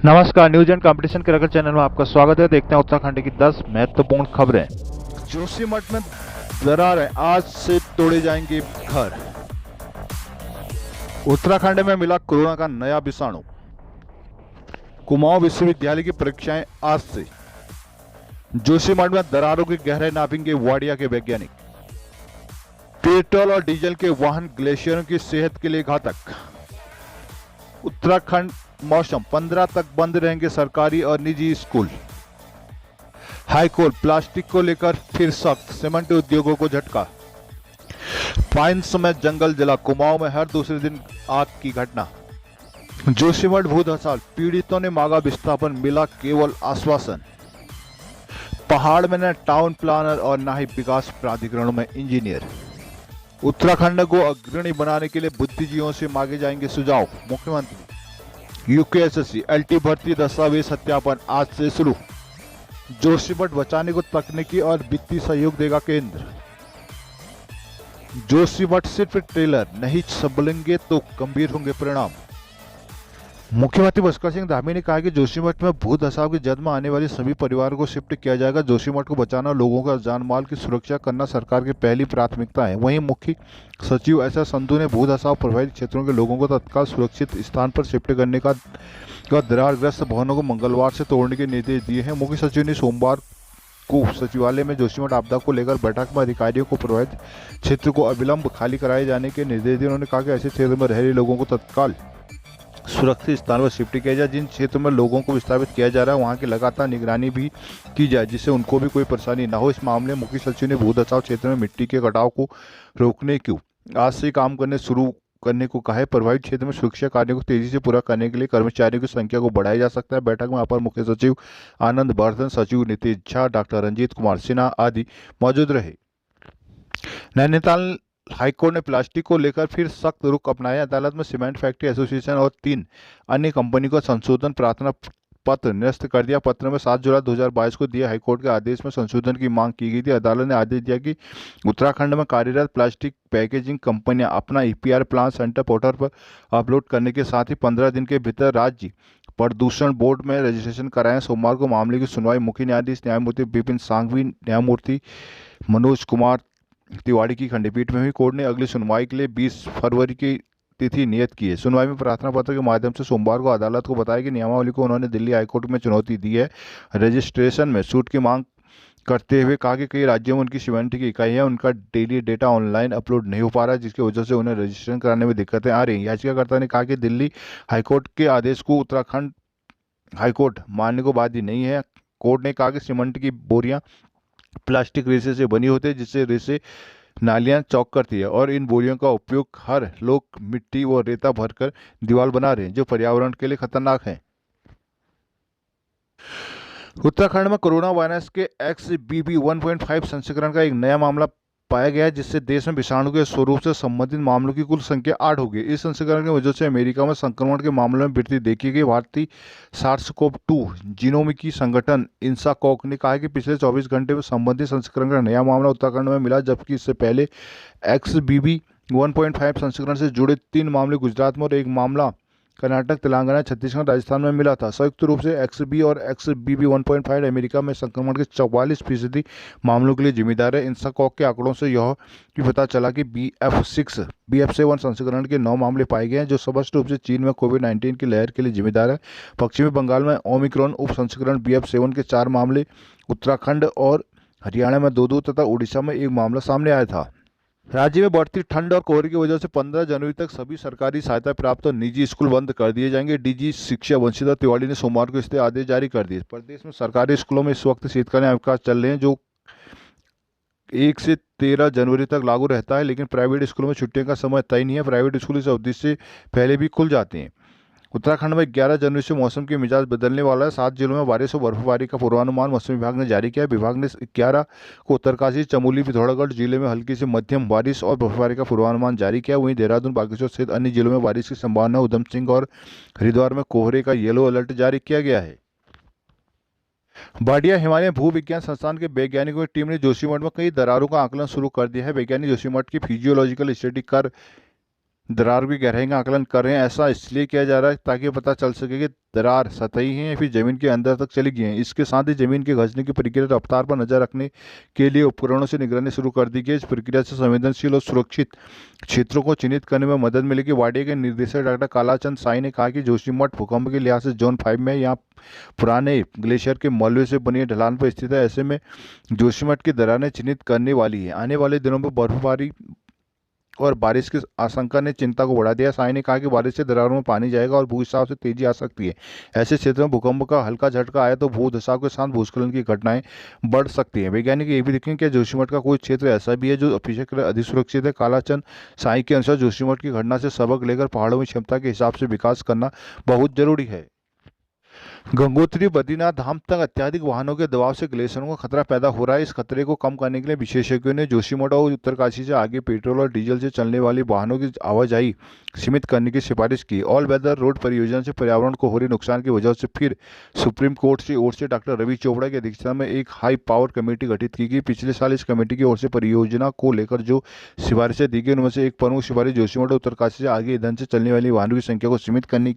नमस्कार, news and competition के रगड़ चैनल में आपका स्वागत है। देखते हैं उत्तराखंड की 10 महत्वपूर्ण खबरें। जोशीमठ में दरार है, आज से तोड़े जाएंगे घर। उत्तराखंड में मिला कोरोना का नया विषाणु। कुमाऊं विश्वविद्यालय की परीक्षाएं आज से। जोशीमठ में दरारों की गहराई नापेंगे वाडिया के वैज्ञानिक। पेट्रोल और डीजल के वाहन ग्लेशियरों की सेहत के लिए घातक। उत्तराखंड मौसम 15 तक बंद रहेंगे सरकारी और निजी स्कूल। हाईकोर्ट प्लास्टिक को लेकर फिर सख्त, सीमेंट उद्योगों को झटका। पाइन्स में जंगल जला, कुमाऊं में हर दूसरे दिन आग की घटना। जोशीमठ भू धंसाल, पीड़ितों ने मांगा विस्थापन, मिला केवल आश्वासन। पहाड़ में न टाउन प्लानर और न ही विकास प्राधिकरणों में इंजीनियर। उत्तराखंड को अग्रणी बनाने के लिए बुद्धिजीवियों से मांगे जाएंगे सुझाव, मुख्यमंत्री। यूकेएसएससी एलटी भर्ती दस्तावेज सत्यापन आज से शुरू। जोशीमठ बचाने को तकनीकी और वित्तीय सहयोग देगा केंद्र। जोशीमठ सिर्फ ट्रेलर नहीं संभलेंगे तो गंभीर होंगे परिणाम। मुख्यमंत्री भास्कर सिंह धामी ने कहा कि जोशीमठ में भू धसाव की जद में आने वाले सभी परिवारों को शिफ्ट किया जाएगा। जोशीमठ को बचाना, लोगों का जान माल की सुरक्षा करना सरकार की पहली प्राथमिकता है। वहीं मुख्य सचिव एस एस संधू ने भू धसाव प्रभावित क्षेत्रों के लोगों को तत्काल सुरक्षित स्थान पर शिफ्ट करने का दरारग्रस्त भवनों को मंगलवार से तोड़ने के निर्देश दिए हैं। मुख्य सचिव ने सोमवार को सचिवालय में जोशीमठ आपदा को लेकर बैठक में अधिकारियों को प्रभावित क्षेत्र को अविलंब खाली कराए जाने के निर्देश दिए। उन्होंने कहा कि ऐसे क्षेत्र में रह रहे लोगों को तत्काल सुरक्षित स्थान पर शिफ्ट किया जाए। जिन क्षेत्रों में लोगों को विस्थापित किया जा रहा है वहां की लगातार निगरानी भी की जाए, जिससे उनको भी कोई परेशानी न हो। इस मामले में मुख्य सचिव ने भू धसाव क्षेत्र में मिट्टी के कटाव को रोकने की आज से काम शुरू करने को कहा है। प्रभावित क्षेत्र में सुरक्षा कार्यों को तेजी से पूरा करने के लिए कर्मचारियों की संख्या को बढ़ाया जा सकता है। बैठक में अपर मुख्य सचिव आनंद वर्धन, सचिव नीतीश झा, डॉक्टर रंजीत कुमार सिन्हा आदि मौजूद रहे। नैनीताल हाईकोर्ट ने प्लास्टिक को लेकर फिर सख्त रुख अपनाया। अदालत में सीमेंट फैक्ट्री एसोसिएशन और 3 अन्य कंपनी को संशोधन प्रार्थना पत्र निरस्त कर दिया। पत्र में 7 जुलाई 2022 को दिए हाईकोर्ट के आदेश में संशोधन की मांग की गई थी। अदालत ने आदेश दिया कि उत्तराखंड में कार्यरत प्लास्टिक पैकेजिंग कंपनियां अपना ईपीआर प्लान सेंटर पोर्टल पर अपलोड करने के साथ ही 15 दिन के भीतर राज्य प्रदूषण बोर्ड में रजिस्ट्रेशन कराएं। सोमवार को मामले की सुनवाई मुख्य न्यायाधीश न्यायमूर्ति विपिन सांघवी, न्यायमूर्ति मनोज कुमार तिवारी की खंडपीठ में हुई। कोर्ट ने अगली सुनवाई के लिए 20 फरवरी की तिथि नियत की है। सुनवाई में प्रार्थना पत्र के माध्यम से सोमवार को अदालत को बताया कि नियमावली को उन्होंने दिल्ली हाईकोर्ट में चुनौती दी है। रजिस्ट्रेशन में छूट की मांग करते हुए कहा कि कई राज्यों में उनकी सीमेंट की इकाई है, उनका डेली डेटा ऑनलाइन अपलोड नहीं हो पा रहा है, जिसकी वजह से उन्हें रजिस्ट्रेशन कराने में दिक्कतें आ रही हैं। याचिकाकर्ता ने कहा कि दिल्ली हाईकोर्ट के आदेश को उत्तराखंड हाईकोर्ट मानने को बाध्य नहीं है। कोर्ट ने कहा कि सीमेंट की बोरियां प्लास्टिक रेसे से बनी होती है, जिससे रेसे नालियां चौक करती है और इन बोरियों का उपयोग हर लोग मिट्टी व रेता भरकर दीवार बना रहे हैं, जो पर्यावरण के लिए खतरनाक है। उत्तराखंड में कोरोना वायरस के XBB 1.5 संस्करण का एक नया मामला पाया गया है, जिससे देश में विषाणु के स्वरूप से संबंधित मामलों की कुल संख्या 8 हो गई। इस संस्करण की वजह से अमेरिका में संक्रमण के मामलों में वृद्धि देखी गई। भारतीय SARS-CoV-2 जीनोमिकी संगठन इंसाकॉक ने कहा है कि पिछले 24 घंटे में संबंधित संस्करण का नया मामला उत्तराखंड में मिला, जबकि इससे पहले XBB 1.5 संस्करण से जुड़े 3 मामले गुजरात में और 1 मामला कर्नाटक, तेलंगाना, छत्तीसगढ़, राजस्थान में मिला था। संयुक्त रूप से XBB और XBB 1.5 अमेरिका में संक्रमण के 44% मामलों के लिए जिम्मेदार है। इंसाकॉक के आंकड़ों से यह भी पता चला कि BF6, BF7 संस्करण के 9 मामले पाए गए हैं, जो स्पष्ट रूप से चीन में कोविड-19 की लहर के लिए जिम्मेदार है। पश्चिमी बंगाल में ओमिक्रॉन उप संस्करण BF7 के 4 मामले, उत्तराखंड और हरियाणा में 2-2 तथा उड़ीसा में 1 मामला सामने आया था। राज्य में बढ़ती ठंड और कोहरे की वजह से 15 जनवरी तक सभी सरकारी सहायता प्राप्त और निजी स्कूल बंद कर दिए जाएंगे। डीजी शिक्षा वंशिता तिवारी ने सोमवार को इसके आदेश जारी कर दिए। प्रदेश में सरकारी स्कूलों में इस वक्त शीतकालीन अवकाश चल रहे हैं, जो 1 से 13 जनवरी तक लागू रहता है, लेकिन प्राइवेट स्कूलों में छुट्टियों का समय तय नहीं है। प्राइवेट स्कूल इस अवधि से पहले भी खुल जाते हैं। उत्तराखंड में 11 जनवरी से मौसम के मिजाज बदलने वाला है। 7 जिलों में बारिश और बर्फबारी का पूर्वानुमान मौसम विभाग ने जारी किया है। विभाग ने 11 को उत्तरकाशी, चमोली, पिथौरागढ़ जिले में हल्की से मध्यम बारिश और बर्फबारी का पूर्वानुमान जारी किया। वहीं देहरादून, बागेश्वर सहित अन्य जिलों में बारिश की संभावना। उधम सिंह और हरिद्वार में कोहरे का येलो अलर्ट जारी किया गया है। वाडिया हिमालय भू विज्ञान संस्थान के वैज्ञानिकों की टीम ने जोशीमठ में कई दरारों का आकलन शुरू कर दिया है। वैज्ञानिक जोशीमठ की फिजियोलॉजिकल स्टडी कर दरार की गहराई का आकलन कर रहे हैं। ऐसा इसलिए किया जा रहा है ताकि पता चल सके कि दरार सतही है या फिर जमीन के अंदर तक चली गई है। इसके साथ ही जमीन के घसने की प्रक्रिया रफ्तार पर नजर रखने के लिए उपकरणों से निगरानी शुरू कर दी गई। इस प्रक्रिया से संवेदनशील और सुरक्षित क्षेत्रों को चिन्हित करने में मदद मिलेगी। वाडिया के निर्देशक डॉक्टर कालाचंद साई ने कहा कि जोशीमठ भूकंप के लिहाज से जोन 5 में यहाँ पुराने ग्लेशियर के मलबे से बनी ढलान पर स्थित है। ऐसे में जोशीमठ की दरारें चिन्हित करने वाली है। आने वाले दिनों में बर्फबारी और बारिश की आशंका ने चिंता को बढ़ा दिया। साई ने कहा कि बारिश से दरारों में पानी जाएगा और भूस्राव से तेजी आ सकती है। ऐसे क्षेत्रों में भूकंप का हल्का झटका आया तो भूधसाव के साथ भूस्खलन की घटनाएं बढ़ सकती हैं। वैज्ञानिक ये भी देखें कि जोशीमठ का कोई क्षेत्र ऐसा भी है जो अपेक्षाकृत अधिक सुरक्षित है। कालाचंद साई के अनुसार जोशीमठ की घटना से सबक लेकर पहाड़ों में क्षमता के हिसाब से विकास करना बहुत जरूरी है। गंगोत्री बद्रीनाथ धाम तक अत्यधिक वाहनों के दबाव से ग्लेशियरों का खतरा पैदा हो रहा है। इस खतरे को कम करने के लिए विशेषज्ञों ने जोशीमठ और उत्तरकाशी से आगे पेट्रोल और डीजल से चलने वाली वाहनों की आवाजाही सीमित करने की सिफारिश की। ऑल वेदर रोड परियोजना से पर्यावरण को हो रहे नुकसान की वजह से फिर सुप्रीम कोर्ट की ओर से डॉक्टर रवि चोपड़ा की अध्यक्षता में एक हाई पावर कमेटी गठित की गई। पिछले साल इस कमेटी की ओर से परियोजना को लेकर जो सिफारिशें दी गई उनमें से एक प्रमुख सिफारिश जोशीमठ और उत्तरकाशी से आगे ईंधन से चलने वाली वाहनों की संख्या को सीमित करने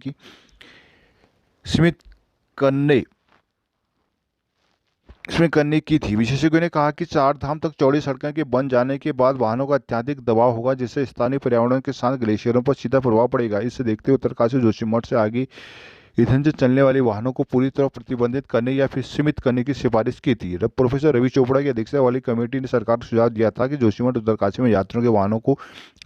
की थी। विशेषज्ञों ने कहा कि 4 धाम तक चौड़ी सड़कें के बन जाने के बाद वाहनों का अत्यधिक दबाव होगा जिससे स्थानीय पर्यावरण के साथ ग्लेशियरों पर सीधा प्रभाव पड़ेगा। इससे देखते हुए उत्तरकाशी जोशीमठ से आगे ईंधन से चलने वाली वाहनों को पूरी तरह प्रतिबंधित करने या फिर सीमित करने की सिफारिश की थी। प्रोफेसर रवि चोपड़ा की अध्यक्षता वाली कमेटी ने सरकार को सुझाव दिया था कि जोशीमठ उत्तरकाशी में यात्रियों के वाहनों को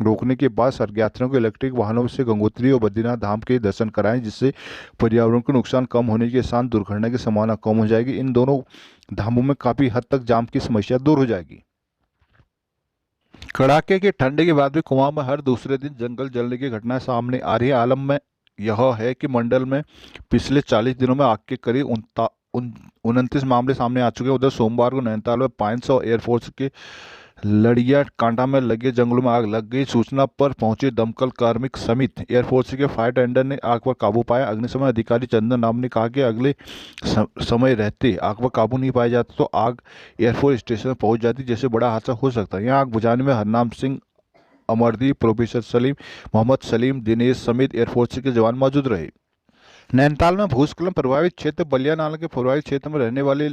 रोकने के बाद यात्रियों को इलेक्ट्रिक वाहनों से गंगोत्री और बद्रीनाथ धाम के दर्शन कराएं जिससे पर्यावरण को नुकसान कम होने के साथ दुर्घटना की संभावना कम हो जाएगी। इन दोनों धामों में काफी हद तक जाम की समस्या दूर हो जाएगी। कड़ाके की ठंड के बाद भी कुमाऊं में हर दूसरे दिन जंगल जलने की घटनाएं सामने आ रही है। आलम में यह है कि मंडल में पिछले 40 दिनों में आग के करीब 29 मामले सामने आ चुके हैं। उधर सोमवार को नैनीताल में 500 एयरफोर्स के लड़िया कांटा में लगे जंगलों में आग लग गई। सूचना पर पहुंचे दमकल कार्मिक समेत एयरफोर्स के फायर टेंडर ने आग पर काबू पाया। अग्निशमन अधिकारी चंदन राम ने कहा कि अगले समय रहते आग पर काबू नहीं पाया जाता तो आग एयरफोर्स स्टेशन पहुंच जाती जैसे बड़ा हादसा हो सकता है। यहाँ आग बुझाने में हरनाम सिंह, अमरदीप, प्रोफेसर सलीम, मोहम्मद सलीम, दिनेश समेत एयरफोर्स के जवान मौजूद रहे। नैनीताल में भूस्खलन प्रभावित क्षेत्र बलिया नाला के प्रभावित क्षेत्र में रहने वाले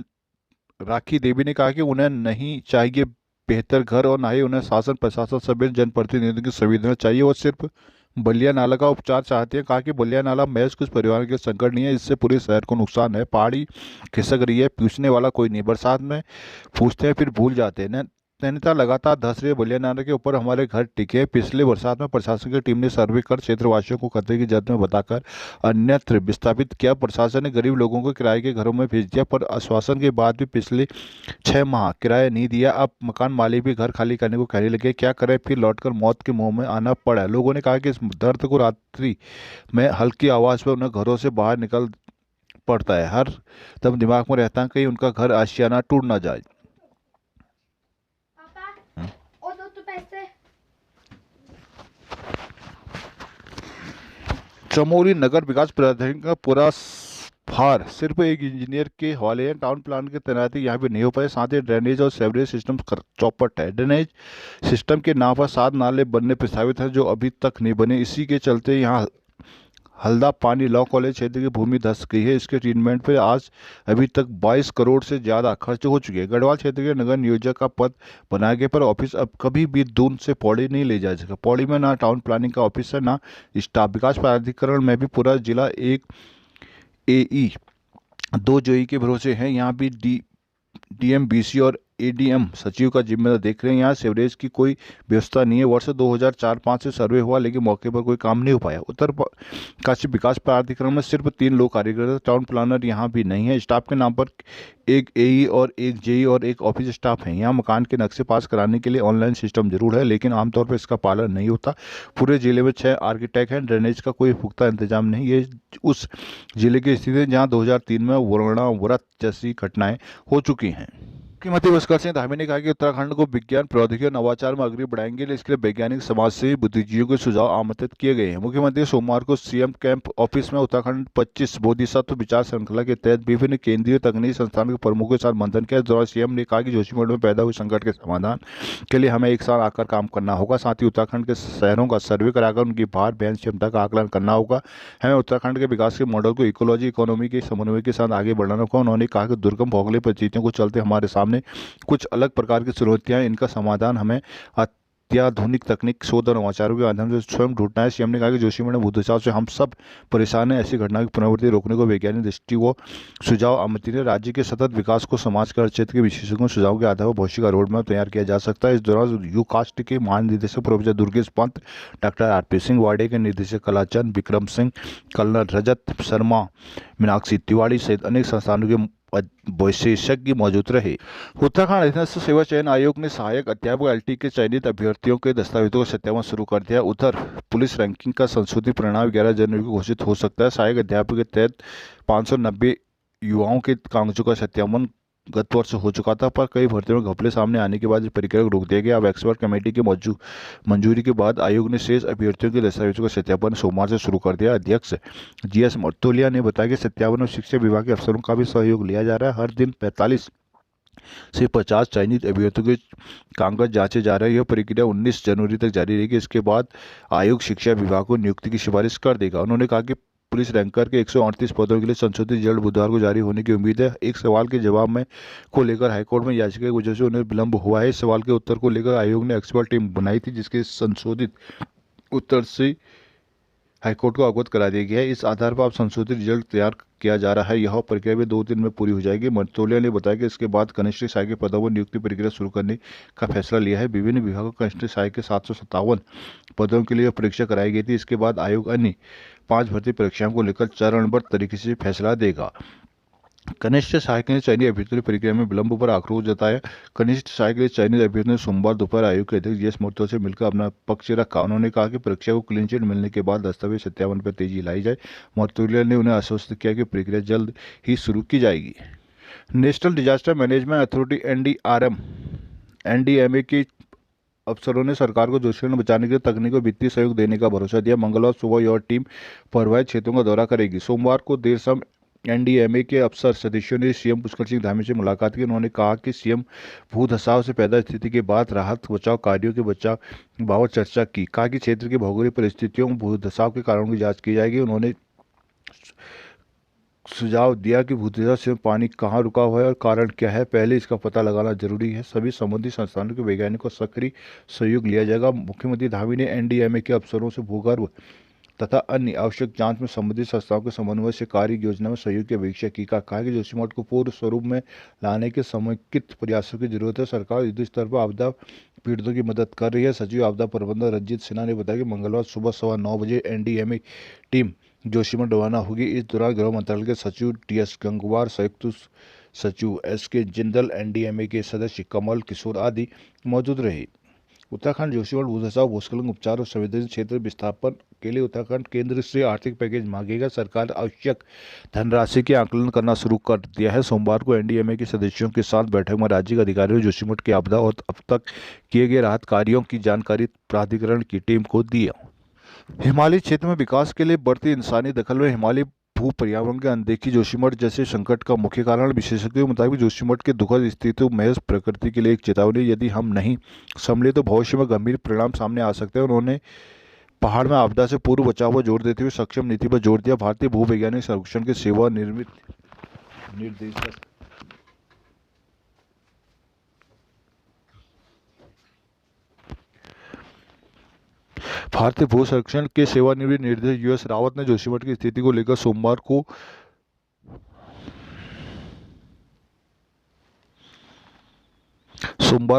राखी देवी ने कहा कि उन्हें नहीं चाहिए बेहतर घर और ना ही उन्हें शासन प्रशासन सभी जनप्रतिनिधियों की संवेदना चाहिए। वो सिर्फ बलिया नाला का उपचार चाहते हैं। कहा कि बलिया नाला महज कुछ परिवारों के संकट नहीं है, इससे पूरे शहर को नुकसान है। पहाड़ी खिसक रही है, पूछने वाला कोई नहीं। बरसात में पूछते हैं फिर भूल जाते हैं। नैनीताल लगातार धंस रहे बलिया नाला के ऊपर हमारे घर टिके हैं। पिछले बरसात में प्रशासन की टीम ने सर्वे कर क्षेत्रवासियों को खतरे की जद में बताकर अन्यत्र विस्थापित किया। प्रशासन ने गरीब लोगों को किराए के घरों में भेज दिया पर आश्वासन के बाद भी पिछले 6 माह किराया नहीं दिया। अब मकान मालिक भी घर खाली करने को कहने लगे। क्या करें, फिर लौटकर मौत के मुंह में आना पड़ा। लोगों ने कहा कि इस दर्द को रात्रि में हल्की आवाज़ पर उन्हें घरों से बाहर निकल पड़ता है। हर दम दिमाग में रहता है कहीं उनका घर आशियाना टूट ना जाए। चमोली नगर विकास प्राधिकरण का पूरा भार सिर्फ एक इंजीनियर के हवाले है। टाउन प्लान की तैनाती यहाँ पे नहीं हो पाए। साथ ही ड्रेनेज और सेवरेज सिस्टम चौपट है। ड्रेनेज सिस्टम के नाम पर 7 नाले बनने प्रस्तावित हैं जो अभी तक नहीं बने। इसी के चलते यहाँ हल्दा पानी लॉ कॉलेज क्षेत्र की भूमि धंस गई है। इसके ट्रीटमेंट पर आज अभी तक 22 करोड़ से ज़्यादा खर्च हो चुके हैं। गढ़वाल क्षेत्र के नगर नियोजक का पद बनाए गए पर ऑफिस अब कभी भी दून से पौड़ी नहीं ले जा सका। पौड़ी में ना टाउन प्लानिंग का ऑफिस है ना स्टाफ। विकास प्राधिकरण में भी पूरा जिला एक एई 2 जोई के भरोसे हैं। यहाँ भी डीएम बीसी और एडीएम सचिव का जिम्मेदार देख रहे हैं। यहाँ सीवरेज की कोई व्यवस्था नहीं है। वर्ष 2004-05 से सर्वे हुआ लेकिन मौके पर कोई काम नहीं हो पाया। उत्तर काशी विकास प्राधिकरण में सिर्फ 3 लोग कार्यरत। टाउन प्लानर यहाँ भी नहीं है। स्टाफ के नाम पर एक एई और एक जेई और एक ऑफिस स्टाफ है। यहाँ मकान के नक्शे पास कराने के लिए ऑनलाइन सिस्टम जरूर है लेकिन आमतौर पर इसका पालन नहीं होता। पूरे जिले में 6 आर्किटेक्ट हैं। ड्रेनेज का कोई पुख्ता इंतजाम नहीं। ये उस जिले की स्थिति है जहाँ 2003 में वरुणा व्रत जैसी घटनाएं हो चुकी हैं। मुख्यमंत्री पुष्कर सिंह धामी ने कहा कि उत्तराखंड को विज्ञान प्रौद्योगिकी और नवाचार में अग्रणी बढ़ाएंगे, इसके लिए वैज्ञानिक समाज से बुद्धिजीवियों के सुझाव आमंत्रित किए गए हैं। मुख्यमंत्री सोमवार को सीएम कैंप ऑफिस में उत्तराखंड 25 बोधिसत्व विचार श्रृंखला के तहत विभिन्न केंद्रीय तकनीकी संस्थानों के प्रमुखों के साथ मंथन किया। इस दौरान सीएम ने कहा कि जोशीमठ में पैदा हुए संकट के समाधान के लिए हमें एक साथ आकर काम करना होगा। साथ ही उत्तराखंड के शहरों का सर्वे कराकर उनकी भार वहन क्षमता का आकलन करना होगा। हमें उत्तराखंड के विकास के मॉडल को इकोलॉजी इकोनॉमी के समन्वय के साथ आगे बढ़ाना होगा। उन्होंने कहा कि दुर्गम भौगोलिक परिस्थितियों को चलते हमारे सामने कुछ अलग प्रकार की चुनौतियां हैं, इनका समाधान हमें अत्याधुनिक तकनीक, शोध और नवाचारों के माध्यम से स्वयं ढूंढना है। सीएम ने कहा कि जोशीमठ में भूदशाव से हम सब परेशान हैं। ऐसी घटना की पुनरावृत्ति रोकने को वैज्ञानिक दृष्टि व सुझाव आमंत्रित है। राज्य के सतत विकास को समाज के हर क्षेत्र के विशेषज्ञों सुझाव के आधार पर भविष्य का रोड मैप तैयार किया जा सकता है। इस दौरान यूकास्ट के महानिदेशक professor Durgesh Pant, doctor RP Singh, वाडे के निदेशक कलाचंद, विक्रम सिंह, कर्नल रजत शर्मा, मीनाक्षी तिवारी सहित अनेक संस्थानों के विशेषज्ञ मौजूद रहे। उत्तराखंड अधीनस्थ सेवा चयन आयोग ने सहायक अध्यापक एलटी के चयनित अभ्यर्थियों के दस्तावेजों का सत्यापन शुरू कर दिया। उधर पुलिस रैंकिंग का संशोधित परिणाम 11 जनवरी को घोषित हो सकता है। सहायक अध्यापक के तहत 590 युवाओं के कागजों का सत्यापन गत वर्ष हो चुका था, पर कई भर्तियों में घपले सामने आने के बाद इस प्रक्रिया को रोक दिया गया। अब एक्सपर्ट कमेटी की मंजूरी के बाद आयोग ने शेष अभ्यर्थियों के दस्तावेजों का सत्यापन सोमवार से शुरू कर दिया। अध्यक्ष जीएस मर्तोलिया ने बताया कि सत्यापन में शिक्षा विभाग के अफसरों का भी सहयोग लिया जा रहा है। हर दिन 45 से 50 चयनित अभ्यर्थियों के कागज जांचे जा रहे हैं। यह प्रक्रिया 19 जनवरी तक जारी रहेगी। इसके बाद आयोग शिक्षा विभाग को नियुक्ति की सिफारिश कर देगा। उन्होंने कहा कि पुलिस रैंकर के 138 पदों के लिए संशोधित रिजल्ट बुधवार को जारी होने की उम्मीद है। एक सवाल के जवाब में को लेकर हाईकोर्ट में याचिका की वजह से उन्हें विलंब हुआ है। इस सवाल के उत्तर को लेकर आयोग ने एक्सपर्ट टीम बनाई थी, जिसके संशोधित उत्तर से हाईकोर्ट को अवगत करा दिया गया है। इस आधार पर अब संशोधित रिजल्ट तैयार किया जा रहा है। यह प्रक्रिया भी 2 दिन में पूरी हो जाएगी। मर्तोलिया ने बताया कि इसके बाद कनिष्ठ सहायक के पदों पर नियुक्ति प्रक्रिया शुरू करने का फैसला लिया है। विभिन्न विभागों कनिष्ठ सहायक के 757 पदों के लिए परीक्षा कराई गई थी। इसके बाद आयोग अन्य 5 भर्ती परीक्षाओं को लेकर चरणबद्ध तरीके से फैसला देगा। कनिष्ठ सहायक ने चयनित अभ्यर्थियों की प्रक्रिया में विलंब पर आक्रोश जताया। कनिष्ठ सहायक के चयनित अभ्यर्थी ने सोमवार दोपहर आयोग के अध्यक्ष जीएस मर्तोलिया से मिलकर अपना पक्ष रखा। उन्होंने कहा कि परीक्षा को क्लीन चिट मिलने के बाद दस्तावेज सत्यापन पर तेजी लाई जाए। मर्तोलिया ने उन्हें आश्वस्त किया कि प्रक्रिया जल्द ही शुरू की जाएगी। National disaster management authority NDMA के अफसरों ने सरकार को जोशीमठ में बचाने के लिए तकनीकी और वित्तीय सहयोग देने का भरोसा दिया। मंगलवार सुबह यह टीम प्रभावित क्षेत्रों का दौरा करेगी। सोमवार को देर शाम एनडीएमए के अफसर सदस्यों ने सीएम पुष्कर सिंह धामी से मुलाकात की। उन्होंने कहा कि सीएम भूधसाव से पैदा स्थिति के बाद राहत बचाव कार्यों के बाबत चर्चा की। कहा कि क्षेत्र की भौगोलिक परिस्थितियों भूधसाव के कारणों की जांच की जाएगी। उन्होंने सुझाव दिया कि भूधसाव से पानी कहां रुका हुआ है और कारण क्या है, पहले इसका पता लगाना जरूरी है। सभी संबंधित संस्थानों के वैज्ञानिकों का सक्रिय सहयोग लिया जाएगा। मुख्यमंत्री धामी ने एनडीएमए के अफसरों से भूगर्भ तथा अन्य आवश्यक जांच में संबंधित संस्थाओं के समन्वय से कार्य योजना में सहयोग की अपेक्षा की। कहा कि जोशीमठ को पूर्ण स्वरूप में लाने के समेकित प्रयासों की जरूरत है। सरकार युद्ध स्तर पर आपदा पीड़ितों की मदद कर रही है। सचिव आपदा प्रबंधन रंजीत सिन्हा ने बताया कि मंगलवार सुबह 9:15 बजे एनडीएमए टीम जोशीमठ रवाना होगी। इस दौरान गृह मंत्रालय के सचिव टीएस गंगवार, संयुक्त सचिव एसके जिंदल, एनडीएमए के सदस्य कमल किशोर आदि मौजूद रहे। उत्तराखंड जोशीमठ भूधसाव भूस्खलन उपचार और संवेदनशील क्षेत्र विस्थापन के लिए उत्तराखंड केंद्र से आर्थिक पैकेज मांगेगा। सरकार आवश्यक धनराशि के आकलन करना शुरू कर दिया है। सोमवार को एनडीएमए के सदस्यों के साथ बैठक में राज्य के अधिकारियों ने जोशीमठ की आपदा और अब तक किए गए राहत कार्यों की जानकारी प्राधिकरण की टीम को दी। हिमालयी क्षेत्र में विकास के लिए बढ़ती इंसानी दखल में हिमालयी भू पर्यावरण की अनदेखी जोशीमठ जैसे संकट का मुख्य कारण। विशेषज्ञों के मुताबिक जोशीमठ के दुखद स्थिति महज प्रकृति के लिए एक चेतावनी, यदि हम नहीं संभले तो भविष्य में गंभीर परिणाम सामने आ सकते हैं। उन्होंने पहाड़ में आपदा से पूर्व बचाव पर जोर देते हुए सक्षम नीति पर जोर दिया। भारतीय भूवैज्ञानिक सर्वेक्षण के सेवा निर्देशक भारतीय भू सर्वेक्षण के सेवानिवृत्त निर्देशक यूएस रावत ने जोशीमठ की स्थिति को लेकर सोमवार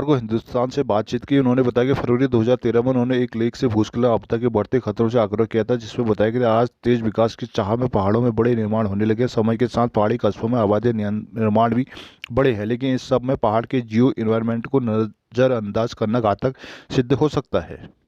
को हिंदुस्तान से बातचीत की। उन्होंने बताया कि फरवरी 2013 में उन्होंने एक लेख से भूस्खलन आपदा के बढ़ते खतरों से आग्रह किया था, जिसमें बताया कि आज तेज विकास की चाह में पहाड़ों में बड़े निर्माण होने लगे। समय के साथ पहाड़ी कस्बों में आबादी निर्माण भी बड़े हैं, लेकिन इस सब में पहाड़ के जियो इन्वायरमेंट को नजरअंदाज करना घातक सिद्ध हो सकता है।